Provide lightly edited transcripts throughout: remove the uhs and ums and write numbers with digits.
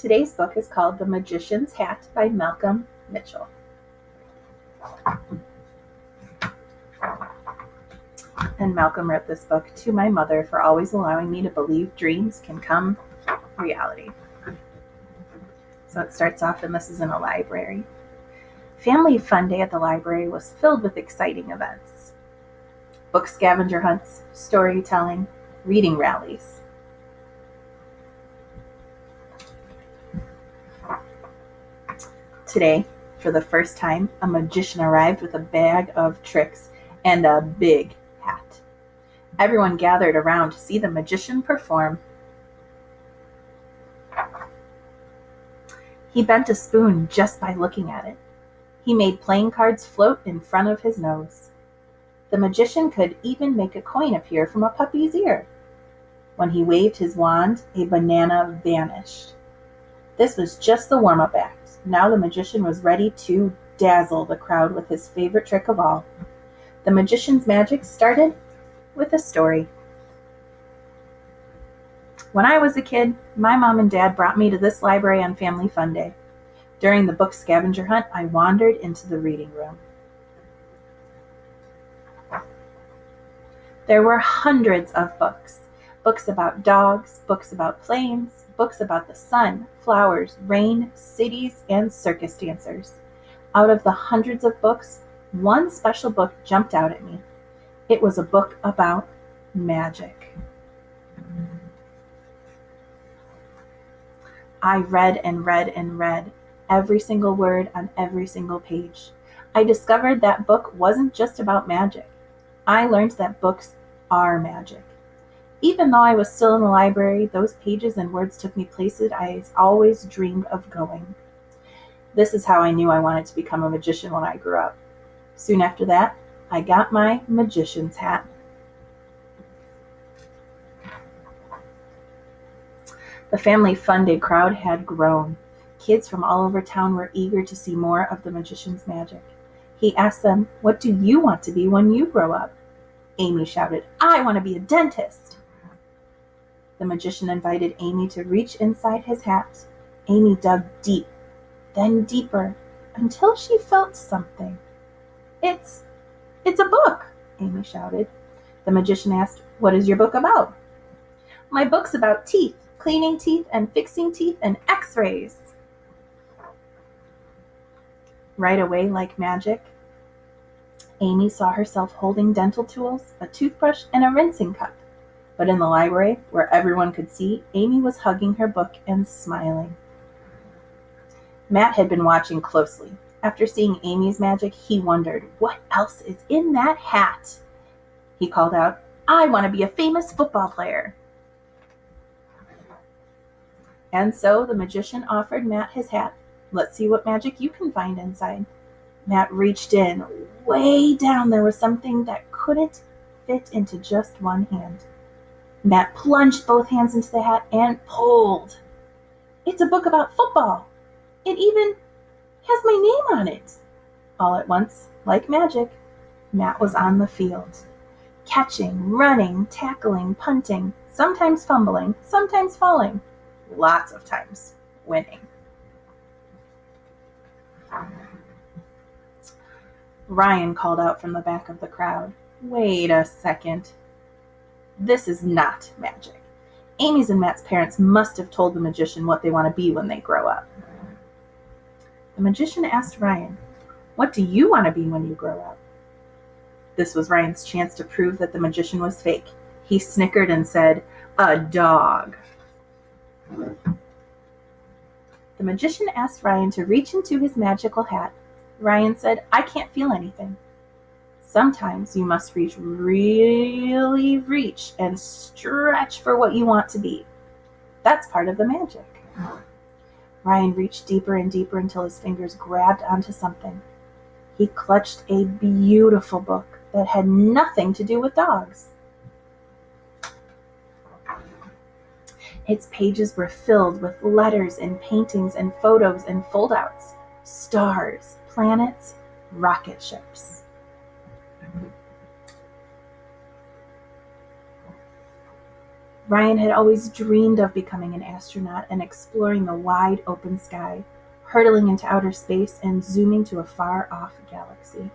Today's book is called The Magician's Hat by Malcolm Mitchell. And Malcolm wrote this book to my mother for always allowing me to believe dreams can come reality. So it starts off, and this is in a library. Family Fun Day at the library was filled with exciting events. Book scavenger hunts, storytelling, reading rallies. Today, for the first time, a magician arrived with a bag of tricks and a big hat. Everyone gathered around to see the magician perform. He bent a spoon just by looking at it. He made playing cards float in front of his nose. The magician could even make a coin appear from a puppy's ear. When he waved his wand, a banana vanished. This was just the warm-up act. Now the magician was ready to dazzle the crowd with his favorite trick of all. The magician's magic started with a story. When I was a kid, my mom and dad brought me to this library on Family Fun Day. During the book scavenger hunt, I wandered into the reading room. There were hundreds of books. Books about dogs, books about planes, books about the sun, flowers, rain, cities, and circus dancers. Out of the hundreds of books, one special book jumped out at me. It was a book about magic. I read and read and read every single word on every single page. I discovered that book wasn't just about magic. I learned that books are magic. Even though I was still in the library, those pages and words took me places I always dreamed of going. This is how I knew I wanted to become a magician when I grew up. Soon after that, I got my magician's hat. The Family Fun Day crowd had grown. Kids from all over town were eager to see more of the magician's magic. He asked them, "What do you want to be when you grow up?" Amy shouted, "I want to be a dentist." The magician invited Amy to reach inside his hat. Amy dug deep, then deeper, until she felt something. It's a book," Amy shouted. The magician asked, "What is your book about?" "My book's about teeth, cleaning teeth and fixing teeth and x-rays." Right away, like magic, Amy saw herself holding dental tools, a toothbrush, and a rinsing cup. But in the library, where everyone could see, Amy was hugging her book and smiling. Matt had been watching closely. After seeing Amy's magic, he wondered, what else is in that hat? He called out, "I want to be a famous football player." And so the magician offered Matt his hat. "Let's see what magic you can find inside." Matt reached in. Way down there was something that couldn't fit into just one hand. Matt plunged both hands into the hat and pulled. "It's a book about football. It even has my name on it." All at once, like magic, Matt was on the field. Catching, running, tackling, punting, sometimes fumbling, sometimes falling, lots of times winning. Ryan called out from the back of the crowd, "Wait a second. This is not magic. Amy's and Matt's parents must have told the magician what they want to be when they grow up." The magician asked Ryan, "What do you want to be when you grow up?" This was Ryan's chance to prove that the magician was fake. He snickered and said, "A dog." The magician asked Ryan to reach into his magical hat. Ryan said, "I can't feel anything." Sometimes you must really reach and stretch for what you want to be. That's part of the magic. Ryan reached deeper and deeper until his fingers grabbed onto something. He clutched a beautiful book that had nothing to do with dogs. Its pages were filled with letters and paintings and photos and foldouts, stars, planets, rocket ships. Ryan had always dreamed of becoming an astronaut and exploring the wide open sky, hurtling into outer space and zooming to a far off galaxy.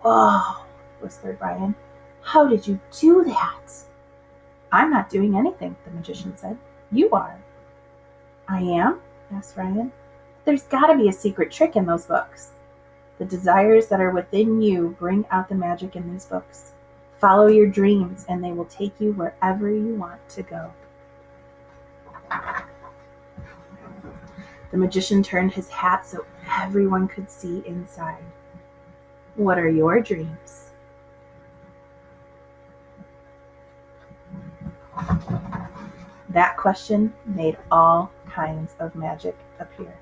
"Oh," whispered Ryan, "how did you do that?" "I'm not doing anything," the magician said. "You are." "I am?" asked Ryan. "There's got to be a secret trick in those books." "The desires that are within you bring out the magic in these books. Follow your dreams, and they will take you wherever you want to go." The magician turned his hat so everyone could see inside. "What are your dreams?" That question made all kinds of magic appear.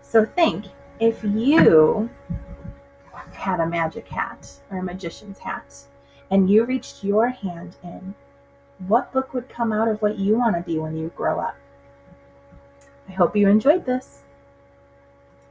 So think, if you had a magic hat or a magician's hat and you reached your hand in, what book would come out of what you want to be when you grow up? I hope you enjoyed this.